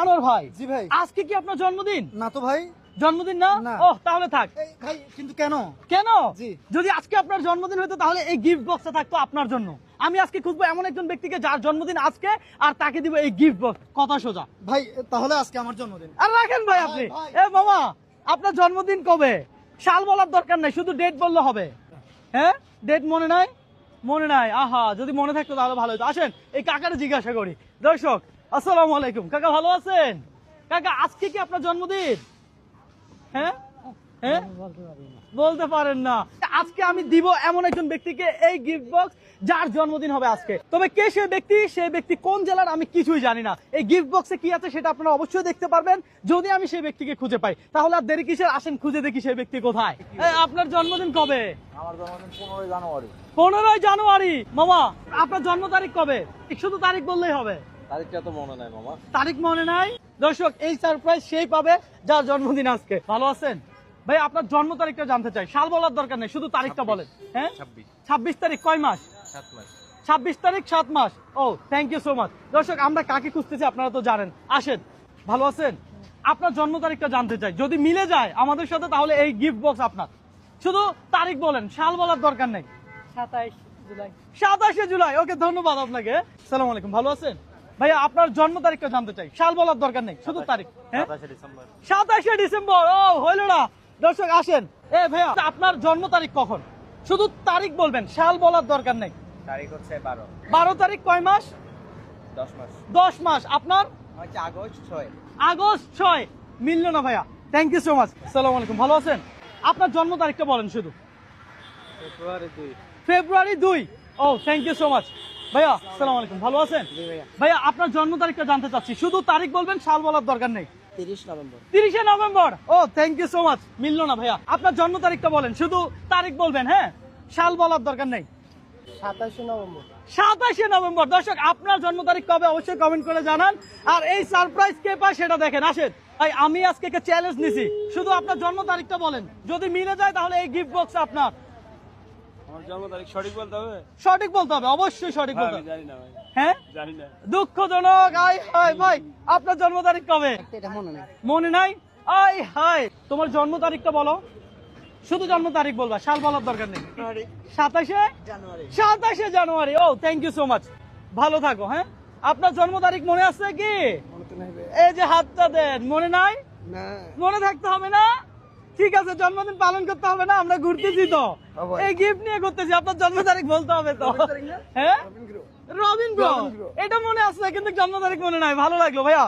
আনোয়ার ভাই, জি ভাই। আজকে কি আপনার জন্মদিন? না তো ভাই। জন্মদিন না? না। ও তাহলে থাক। ভাই কিন্তু কেন? কেন? জি। যদি আজকে আপনার জন্মদিন হতো তাহলে এই গিফট বক্সটা থাকতো আপনার জন্য। আমি আজকে খুঁজবো এমন একজন ব্যক্তিকে যার জন্মদিন আজকে, আর তাকে দিব এই গিফট বক্স। কথা সোজা। ভাই তাহলে আজকে আমার জন্মদিন। আর রাখেন ভাই আপনি। ভাই। এ মামা, আপনার জন্মদিন কবে? সাল বলার দরকার নাই, শুধু ডেট বললে হবে। হ্যাঁ, ডেট মনে নাই? মনে নাই? আহা, যদি মনে থাকতো তাহলে ভালো হতো। আসেন এই কাকারে জিজ্ঞাসা করি। দর্শক আসসালামু আলাইকুম। কাকা ভালো আছেন? কাকা আজকে কি আপনার জন্মদিন? হ্যাঁ হ্যাঁ, বলতে পারেন না। আজকে আমি দিব এমন একজন ব্যক্তিকে এই গিফট বক্স যার জন্মদিন হবে আজকে। তবে কে সেই ব্যক্তি, সেই ব্যক্তি কোন জেলার, আমি কিছুই জানি না। এই গিফট বক্সে কি আছে সেটা আপনারা অবশ্যই দেখতে পারবেন যদি আমি সেই ব্যক্তিকে খুঁজে পাই। তাহলে আর দেরি কিসের, আসেন খুঁজে দেখি সেই ব্যক্তি কোথায়। এই, আপনার জন্মদিন কবে? আমার জন্মদিন 15 জানুয়ারি। 15 জানুয়ারি। মামা আপনার জন্ম তারিখ কবে? শুধু তারিখ বললেই হবে। তারিখটা তো মনে নাই মামা। তারিখ মনে নাই? দর্শক এই সারপ্রাইজ সেই পাবে যার জন্মদিন আজকে। ভালো আছেন ভাই? আপনার জন্ম তারিখটা জানতে চাই। সাল বলার দরকার নেই, শুধু তারিখটা বলেন। হ্যাঁ, 26 তারিখ। কয় মাস? 7 মাস। 26 তারিখ 7 মাস। ও থ্যাংক ইউ সো মাচ। দর্শক আমরা কাকে খুঁজতেছি আপনারা তো জানেন। আসেন, ভালো আছেন? আপনার জন্ম তারিখটা জানতে চাই। যদি মিলে যায় আমাদের সাথে তাহলে এই গিফট বক্স আপনার। শুধু তারিখ বলেন, সাল বলার দরকার নেই। 27 জুলাই। 27 জুলাই। ওকে, ধন্যবাদ আপনাকে। আসসালামু আলাইকুম। ভালো আছেন ভাইয়া? আপনার জন্ম তারিখটা জানতে চাই, সাল বলার দরকার নেই, শুধু তারিখ। হ্যাঁ, 27 ডিসেম্বর। 27 ডিসেম্বর। ও হইল না। দর্শক আসেন। এ ভাইয়া, আপনার জন্ম তারিখ কখন? শুধু তারিখ বলবেন, সাল বলার দরকার নেই। তারিখ হচ্ছে 12। 12 তারিখ। কয় মাস? 10 মাস। 10 মাস। আপনার? হচ্ছে আগস্ট 6। আগস্ট 6। মিললো না ভাইয়া। Thank you so much. আসসালামু আলাইকুম। ভালো আছেন? আপনার জন্ম তারিখটা বলেন শুধু। ফেব্রুয়ারি 2। ফেব্রুয়ারি 2। ও থ্যাংক ইউ সো মাচ। ভাইয়া আসসালামু আলাইকুম। ভালো আছেন? ভাইয়া আপনার জন্ম তারিখটা জানতে চাচ্ছি, শুধু তারিখ বলবেন, সাল বলার দরকার নেই। 30 নভেম্বর। 30 নভেম্বর। ও থ্যাংক ইউ সো মাচ। মিললো না ভাইয়া। আপনার জন্ম তারিখটা বলেন, শুধু তারিখ বলবেন। হ্যাঁ, সাল বলার দরকার নেই। 27 নভেম্বর। 27 নভেম্বর। দর্শক আপনার জন্ম তারিখ কবে অবশ্যই কমেন্ট করে জানান। আর এই সারপ্রাইজ কে পায় সেটা দেখেন। আসেন ভাই, আমি আজকে চ্যালেঞ্জ নিছি, শুধু আপনার জন্ম তারিখটা বলেন। যদি মিলে যায় তাহলে এই গিফট বক্স আপনার। আমার জন্ম তারিখ সঠিক বলতে হবে? সঠিক বলতে হবে, অবশ্যই সঠিক বলতে হবে। জানি না ভাই। হ্যাঁ, জানি না। দুঃখজনক। আই হাই ভাই, আপনার জন্ম তারিখ কবে? এটা মনে নাই। মনে নাই? আই হাই, তোমার জন্ম তারিখটা বলো। শুধু জন্ম তারিখ বলবা, সাল বলার দরকার নেই। 27 জানুয়ারি। 27 জানুয়ারি। ও থ্যাংক ইউ সো মাচ। ভালো থাকো। হ্যাঁ, আপনার জন্ম তারিখ মনে আছে কি? মনে তো নাই ভাই। এই যে হাতটা দেন। মনে নাই? না। মনে থাকতে হবে না? ঠিক আছে, জন্মদিন পালন করতে হবে না? আমরা ঘুরতেছি তো, এই গিফট নিয়ে ঘুরতেছি। আপনার জন্ম তারিখ বলতে হবে তো। হ্যাঁ, রবিন ব্রো। এটা মনে আছে কিন্তু জন্ম তারিখ মনে নাই। ভালো লাগলো ভাইয়া।